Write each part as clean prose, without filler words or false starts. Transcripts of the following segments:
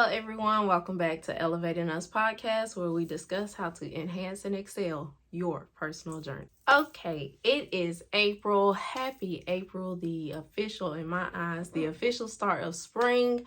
Hello everyone, welcome back to Elevating Us podcast, where we discuss how to enhance and excel your personal journey. Okay, it is April. Happy April, the official, in my eyes, the official start of spring.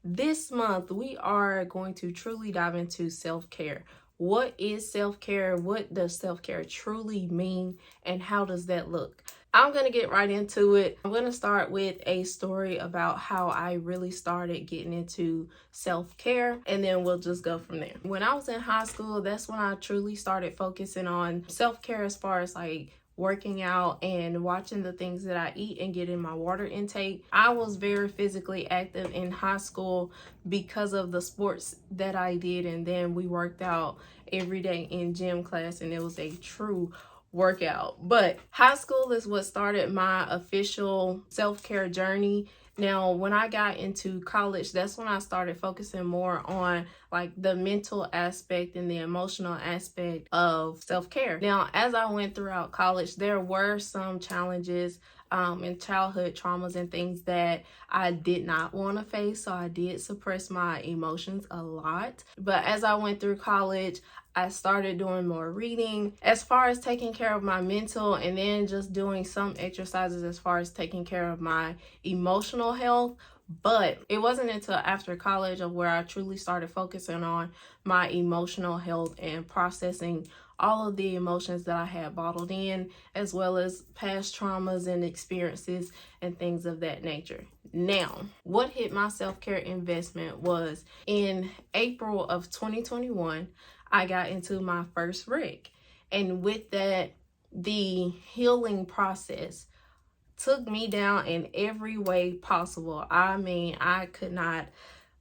This month we are going to truly dive into self-care. What is self-care? What does self-care truly mean? And how does that look? I'm going to get right into it. I'm going to start with a story about how I really started getting into self-care, and then we'll just go from there. When I was in high school, that's when I truly started focusing on self-care as far as like working out and watching the things that I eat and getting my water intake. I was very physically active in high school because of the sports that I did, and then we worked out every day in gym class, and it was a true workout. But high school is what started my official self-care journey. Now, when I got into college, that's when I started focusing more on like the mental aspect and the emotional aspect of self-care. Now, as I went throughout college, there were some challenges and childhood traumas and things that I did not want to face. So I did suppress my emotions a lot. But as I went through college, I started doing more reading as far as taking care of my mental, and then just doing some exercises as far as taking care of my emotional health. But it wasn't until after college of where I truly started focusing on my emotional health and processing all of the emotions that I had bottled in, as well as past traumas and experiences and things of that nature. Now, what hit my self-care investment was in April of 2021, I got into my first wreck. And with that, the healing process took me down in every way possible. I mean, I could not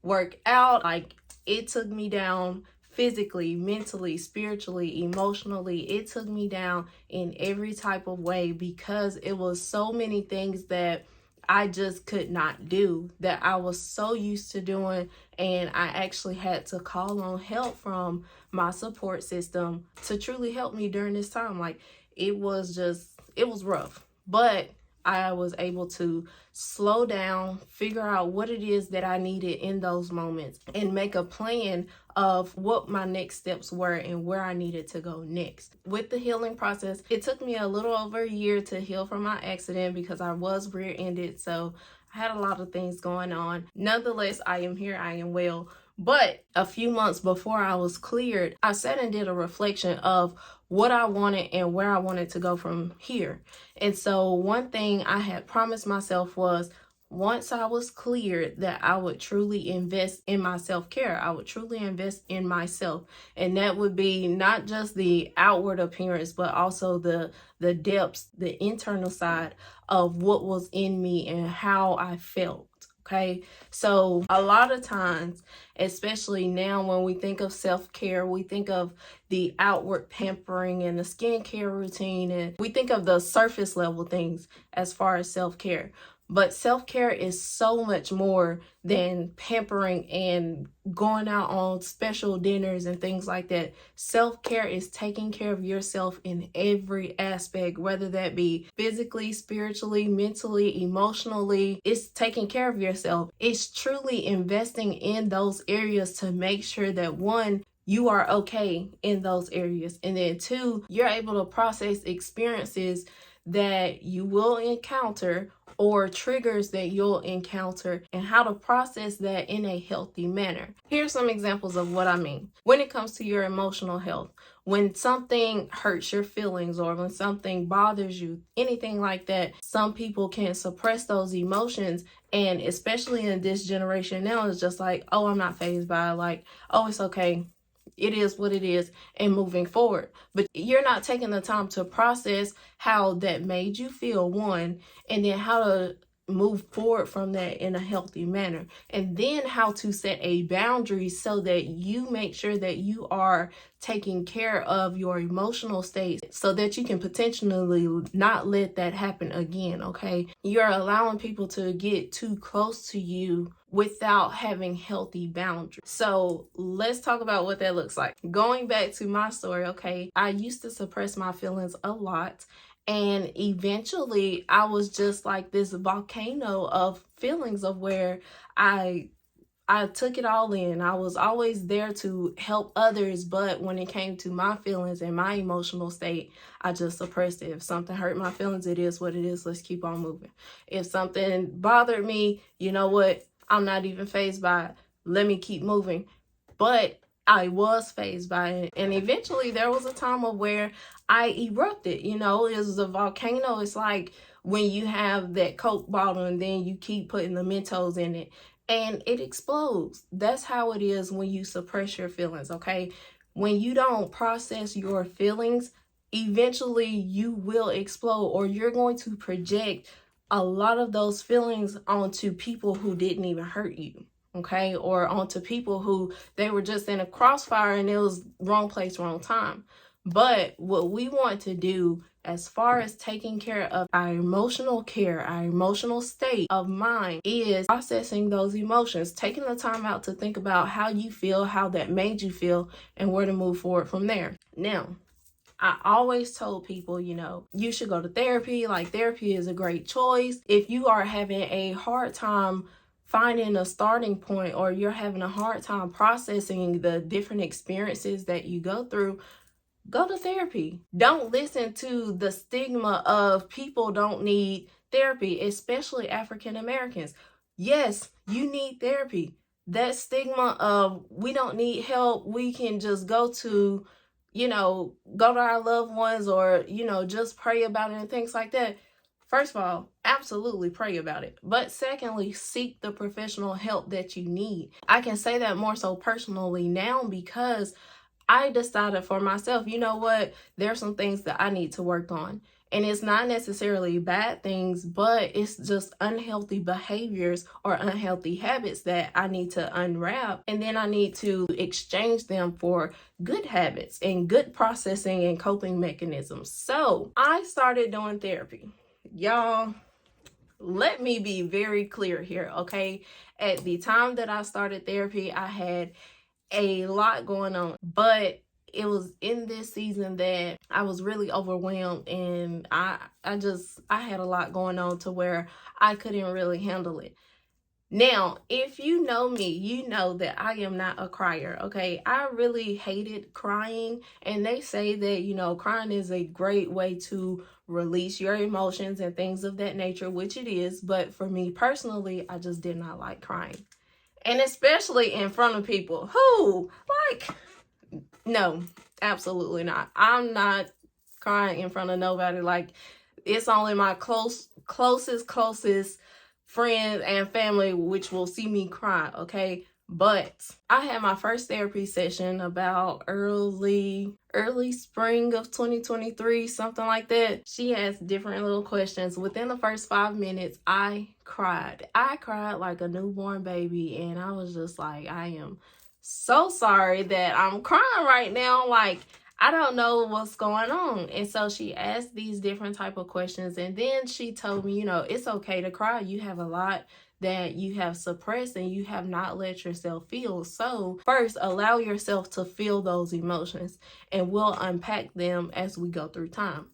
work out. Like, it took me down physically, mentally, spiritually, emotionally. It took me down in every type of way because it was so many things that I just could not do that I was so used to doing, and I actually had to call on help from my support system to truly help me during this time. Like, it was rough, but I was able to slow down, figure out what it is that I needed in those moments, and make a plan of what my next steps were and where I needed to go next. With the healing process, it took me a little over a year to heal from my accident because I was rear-ended, so I had a lot of things going on. Nonetheless, I am here, I am well. But a few months before I was cleared, I sat and did a reflection of what I wanted and where I wanted to go from here. And so one thing I had promised myself was, once I was cleared, that I would truly invest in my self-care. I would truly invest in myself. And that would be not just the outward appearance, but also the depths, the internal side of what was in me and how I felt. Okay, so a lot of times, especially now when we think of self-care, we think of the outward pampering and the skincare routine, and we think of the surface level things as far as self-care. But self-care is so much more than pampering and going out on special dinners and things like that. Self-care is taking care of yourself in every aspect, whether that be physically, spiritually, mentally, emotionally. It's taking care of yourself. It's truly investing in those areas to make sure that, one, you are okay in those areas, and then two, you're able to process experiences that you will encounter or triggers that you'll encounter, and how to process that in a healthy manner. Here's some examples of what I mean. When it comes to your emotional health, when something hurts your feelings or when something bothers you, anything like that, some people can suppress those emotions. And especially in this generation now, it's just like, oh, I'm not fazed by it. Like, oh, it's okay. It is what it is, and moving forward. But you're not taking the time to process how that made you feel, one, and then how to move forward from that in a healthy manner, and then how to set a boundary so that you make sure that you are taking care of your emotional state so that you can potentially not let that happen again. Okay, you're allowing people to get too close to you without having healthy boundaries. So let's talk about what that looks like. Going back to my story, okay, I used to suppress my feelings a lot. And eventually I was just like this volcano of feelings of where I I took it all in. I was always there to help others, but when it came to my feelings and my emotional state, I just suppressed it. If something hurt my feelings, it is what it is. Let's keep on moving. If something bothered me, you know what? I'm not even fazed by it. Let me keep moving. But I was fazed by it. And eventually there was a time of where I erupted. You know, it was a volcano. It's like when you have that Coke bottle and then you keep putting the Mentos in it and it explodes. That's how it is when you suppress your feelings, okay? When you don't process your feelings, eventually you will explode, or you're going to project a lot of those feelings onto people who didn't even hurt you, okay? Or onto people who they were just in a crossfire and it was wrong place, wrong time. But what we want to do as far as taking care of our emotional care, our emotional state of mind, is processing those emotions, taking the time out to think about how you feel, how that made you feel, and where to move forward from there. Now, I always told people, you know, you should go to therapy. Like, therapy is a great choice. If you are having a hard time finding a starting point, or you're having a hard time processing the different experiences that you go through, go to therapy. Don't listen to the stigma of people don't need therapy, especially African Americans. Yes, you need therapy. That stigma of we don't need help, we can just go to, go to our loved ones, or, just pray about it and things like that. First of all, absolutely pray about it. But secondly, seek the professional help that you need. I can say that more so personally now because I decided for myself, you know what, there's some things that I need to work on. And it's not necessarily bad things, but it's just unhealthy behaviors or unhealthy habits that I need to unwrap. And then I need to exchange them for good habits and good processing and coping mechanisms. So I started doing therapy. Y'all, let me be very clear here, okay? At the time that I started therapy, I had a lot going on, but it was in this season that I was really overwhelmed, and I had a lot going on to where I couldn't really handle it. Now, if you know me, you know that I am not a crier, okay? I really hated crying, and they say that, crying is a great way to release your emotions and things of that nature, which it is, but for me personally, I just did not like crying. And especially in front of people who, no, absolutely not. I'm not crying in front of nobody. Like, it's only my closest friends and family which will see me cry, okay? But I had my first therapy session about early spring of 2023, something like that. She asked different little questions. Within the first 5 minutes, I cried. I cried like a newborn baby, and I was just like, I am so sorry that I'm crying right now. Like, I don't know what's going on. And so she asked these different type of questions, and then she told me, it's okay to cry. You have a lot that you have suppressed and you have not let yourself feel. So first, allow yourself to feel those emotions, and we'll unpack them as we go through time.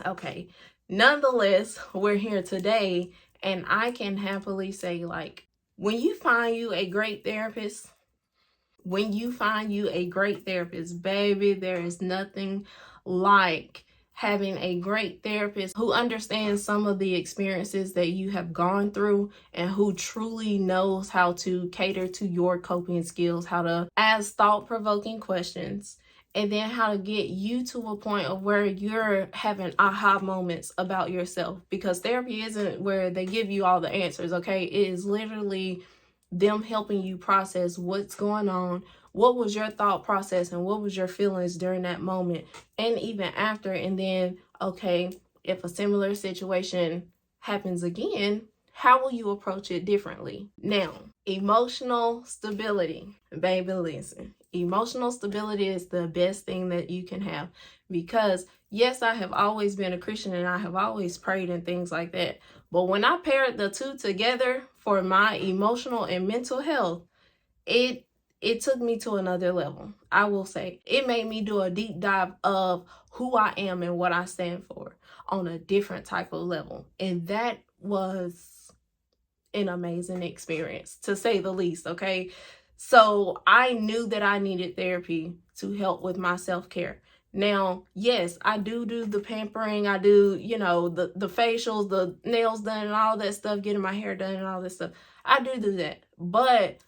Okay. Nonetheless, we're here today, and I can happily say, like, when you find you a great therapist, baby, there is nothing like having a great therapist who understands some of the experiences that you have gone through and who truly knows how to cater to your coping skills, how to ask thought-provoking questions, and then how to get you to a point of where you're having aha moments about yourself. Because therapy isn't where they give you all the answers, okay? It is literally them helping you process what's going on, what was your thought process, and what was your feelings during that moment and even after. And then, okay, if a similar situation happens again, how will you approach it differently? Now, emotional stability. Baby, listen. Emotional stability is the best thing that you can have, because yes, I have always been a Christian and I have always prayed and things like that. But when I paired the two together for my emotional and mental health, it took me to another level. I will say it made me do a deep dive of who I am and what I stand for on a different type of level. And that was an amazing experience, to say the least, okay? So I knew that I needed therapy to help with my self-care. Now, yes, I do the pampering. I do, the facials, the nails done and all that stuff, getting my hair done and all that stuff. I do that. But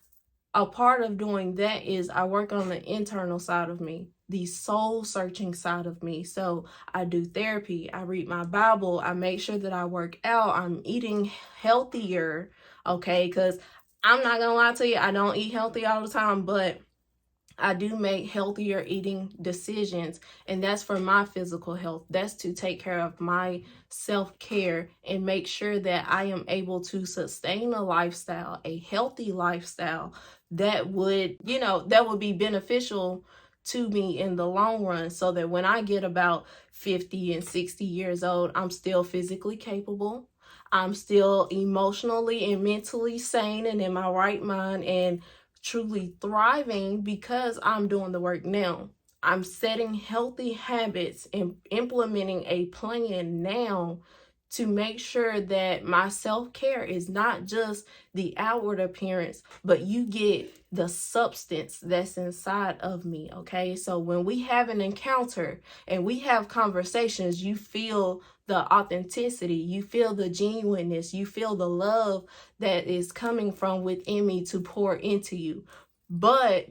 a part of doing that is I work on the internal side of me, the soul searching side of me. So I do therapy, I read my Bible, I make sure that I work out, I'm eating healthier, okay? Because I'm not gonna lie to you, I don't eat healthy all the time, but I do make healthier eating decisions, and that's for my physical health. That's to take care of my self-care and make sure that I am able to sustain a lifestyle, a healthy lifestyle that would, that would be beneficial to me in the long run, so that when I get about 50 and 60 years old, I'm still physically capable. I'm still emotionally and mentally sane and in my right mind and truly thriving, because I'm doing the work now. I'm setting healthy habits and implementing a plan now to make sure that my self-care is not just the outward appearance, but you get the substance that's inside of me, okay? So when we have an encounter and we have conversations, you feel the authenticity, you feel the genuineness, you feel the love that is coming from within me to pour into you. But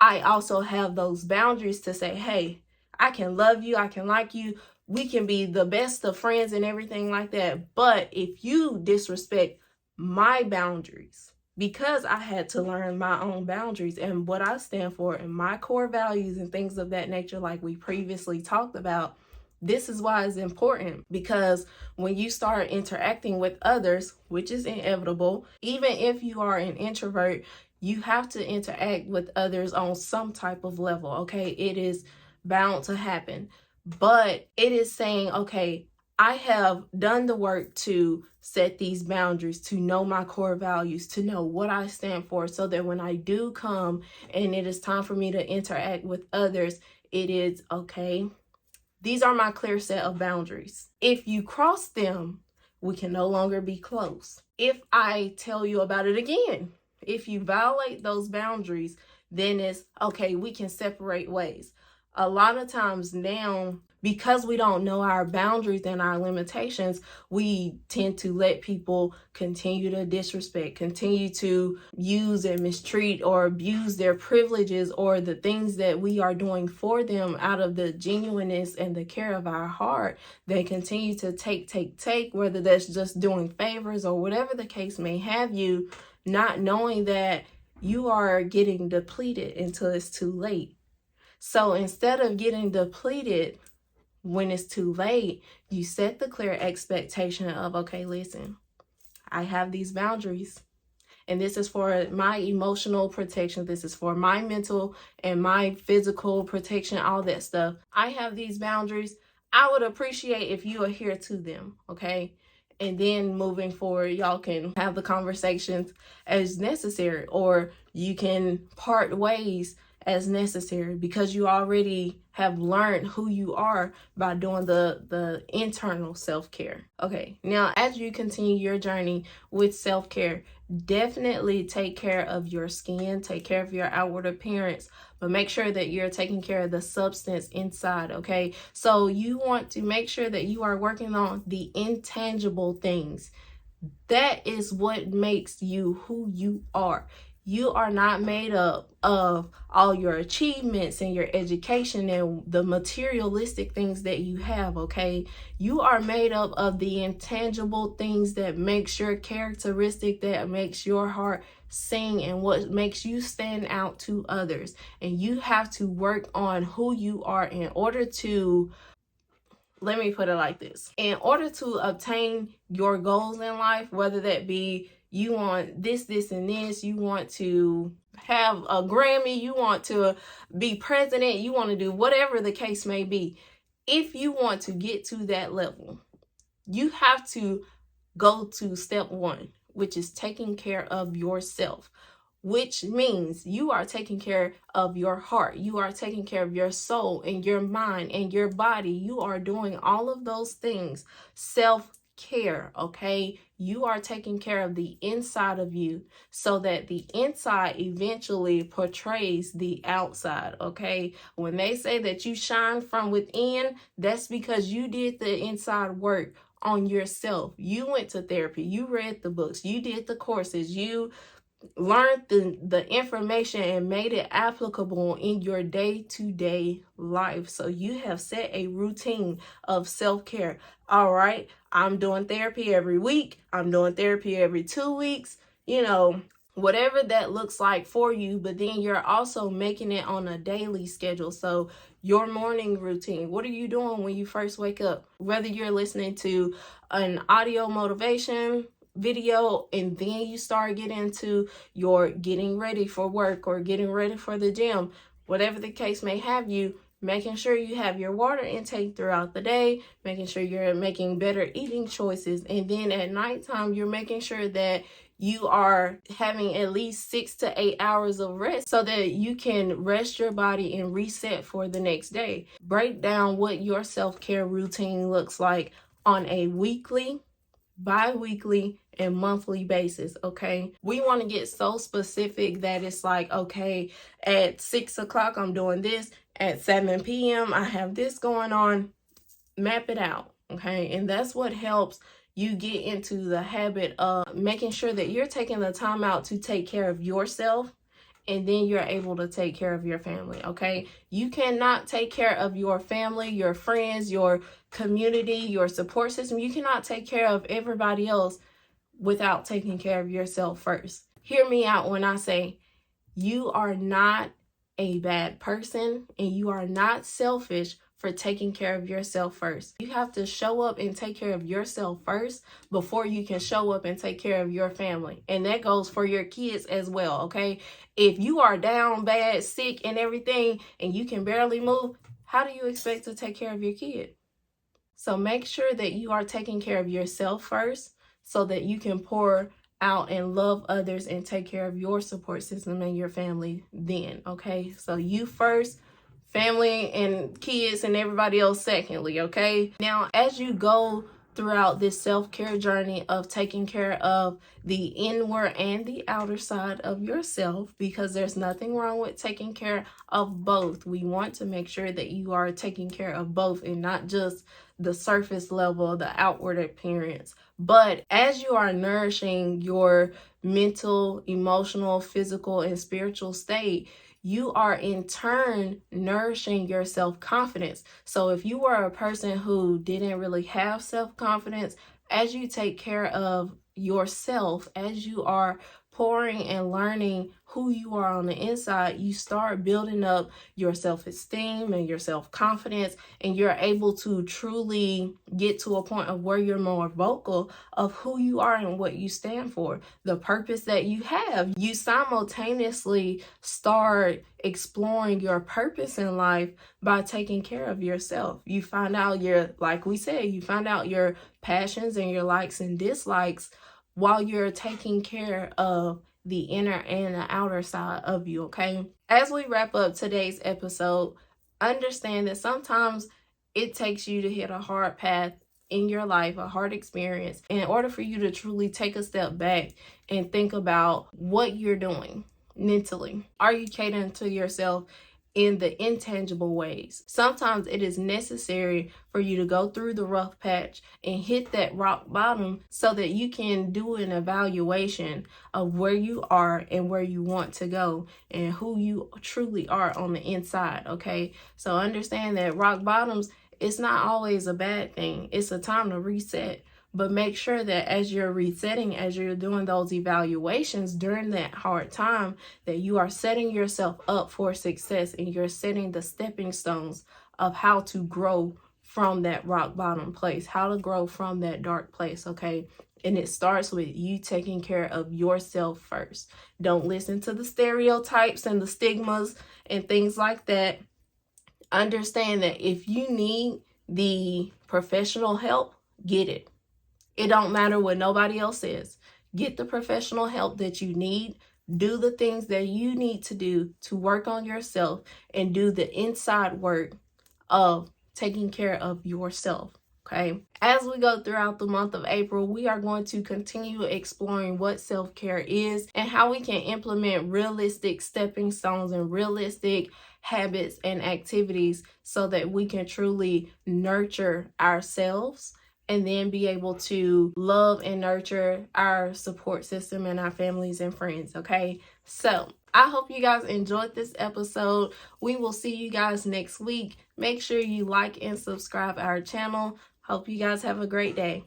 I also have those boundaries to say, hey, I can love you, I can like you, we can be the best of friends and everything like that. But if you disrespect my boundaries, because I had to learn my own boundaries and what I stand for and my core values and things of that nature, like we previously talked about, this is why it's important, because when you start interacting with others, which is inevitable, even if you are an introvert, you have to interact with others on some type of level, okay? It is bound to happen. But it is saying, okay, I have done the work to set these boundaries, to know my core values, to know what I stand for, so that when I do come and it is time for me to interact with others, it is okay. These are my clear set of boundaries. If you cross them, we can no longer be close. If I tell you about it again, if you violate those boundaries, then it's okay, we can separate ways. A lot of times now, because we don't know our boundaries and our limitations, we tend to let people continue to disrespect, continue to use and mistreat or abuse their privileges or the things that we are doing for them out of the genuineness and the care of our heart. They continue to take, whether that's just doing favors or whatever the case may have you, not knowing that you are getting depleted until it's too late. So instead of getting depleted when it's too late, you set the clear expectation of, okay, listen, I have these boundaries, and this is for my emotional protection. This is for my mental and my physical protection, all that stuff. I have these boundaries. I would appreciate if you adhere to them, okay? And then moving forward, y'all can have the conversations as necessary, or you can part ways as necessary, because you already have learned who you are by doing the internal self-care. Okay, now as you continue your journey with self-care, definitely take care of your skin, take care of your outward appearance, but make sure that you're taking care of the substance inside, okay? So you want to make sure that you are working on the intangible things. That is what makes you who you are. You are not made up of all your achievements and your education and the materialistic things that you have, okay? You are made up of the intangible things that makes your characteristic, that makes your heart sing, and what makes you stand out to others. And you have to work on who you are in order to, let me put it like this. In order to obtain your goals in life, whether that be you want this, and this, you want to have a Grammy, you want to be president, you want to do whatever the case may be. If you want to get to that level, you have to go to step one, which is taking care of yourself, which means you are taking care of your heart. You are taking care of your soul and your mind and your body. You are doing all of those things, self care, okay? You are taking care of the inside of you so that the inside eventually portrays the outside, okay? When they say that you shine from within, that's because you did the inside work on yourself. You went to therapy, you read the books, you did the courses, you learned the information and made it applicable in your day-to-day life. So you have set a routine of self-care. All right, I'm doing therapy every week, I'm doing therapy every 2 weeks, whatever that looks like for you. But then you're also making it on a daily schedule. So your morning routine, what are you doing when you first wake up? Whether you're listening to an audio motivation video and then you start getting into your getting ready for work or getting ready for the gym, whatever the case may have you, making sure you have your water intake throughout the day, making sure you're making better eating choices, and then at nighttime you're making sure that you are having at least 6 to 8 hours of rest so that you can rest your body and reset for the next day. Break down what your self-care routine looks like on a weekly, bi-weekly, and monthly basis, okay? We want to get so specific that it's like, okay, at 6 o'clock I'm doing this, at 7 p.m. I have this going on. Map it out, okay? And that's what helps you get into the habit of making sure that you're taking the time out to take care of yourself, and then you're able to take care of your family, okay? You cannot take care of your family, your friends, your community, your support system. You cannot take care of everybody else without taking care of yourself first. Hear me out when I say you are not a bad person and you are not selfish for taking care of yourself first. You have to show up and take care of yourself first before you can show up and take care of your family. And that goes for your kids as well, okay? If you are down bad, sick and everything, and you can barely move, how do you expect to take care of your kid? So make sure that you are taking care of yourself first so that you can pour out and love others and take care of your support system and your family then, okay? So you first, family and kids and everybody else secondly, okay? Now, as you go throughout this self-care journey of taking care of the inward and the outer side of yourself, because there's nothing wrong with taking care of both. We want to make sure that you are taking care of both and not just the surface level, the outward appearance. But as you are nourishing your mental, emotional, physical, and spiritual state, you are in turn nourishing your self-confidence. So if you were a person who didn't really have self-confidence, as you take care of yourself, as you are pouring and learning who you are on the inside, you start building up your self-esteem and your self-confidence, and you're able to truly get to a point of where you're more vocal of who you are and what you stand for, the purpose that you have. You simultaneously start exploring your purpose in life by taking care of yourself. You find out like we said, you find out your passions and your likes and dislikes while you're taking care of the inner and the outer side of you, okay? As we wrap up today's episode, understand that sometimes it takes you to hit a hard path in your life, a hard experience, in order for you to truly take a step back and think about what you're doing mentally. Are you catering to yourself in the intangible ways? Sometimes it is necessary for you to go through the rough patch and hit that rock bottom so that you can do an evaluation of where you are and where you want to go and who you truly are on the inside, okay? So understand that rock bottoms, it's not always a bad thing. It's a time to reset. But make sure that as you're resetting, as you're doing those evaluations during that hard time, that you are setting yourself up for success and you're setting the stepping stones of how to grow from that rock bottom place, how to grow from that dark place, okay? And it starts with you taking care of yourself first. Don't listen to the stereotypes and the stigmas and things like that. Understand that if you need the professional help, get it. It don't matter what nobody else says. Get the professional help that you need. Do the things that you need to do to work on yourself and do the inside work of taking care of yourself. okay? As we go throughout the month of April, we are going to continue exploring what self-care is and how we can implement realistic stepping stones and realistic habits and activities so that we can truly nurture ourselves and then be able to love and nurture our support system and our families and friends, okay? So I hope you guys enjoyed this episode. We will see you guys next week. Make sure you like and subscribe our channel. Hope you guys have a great day.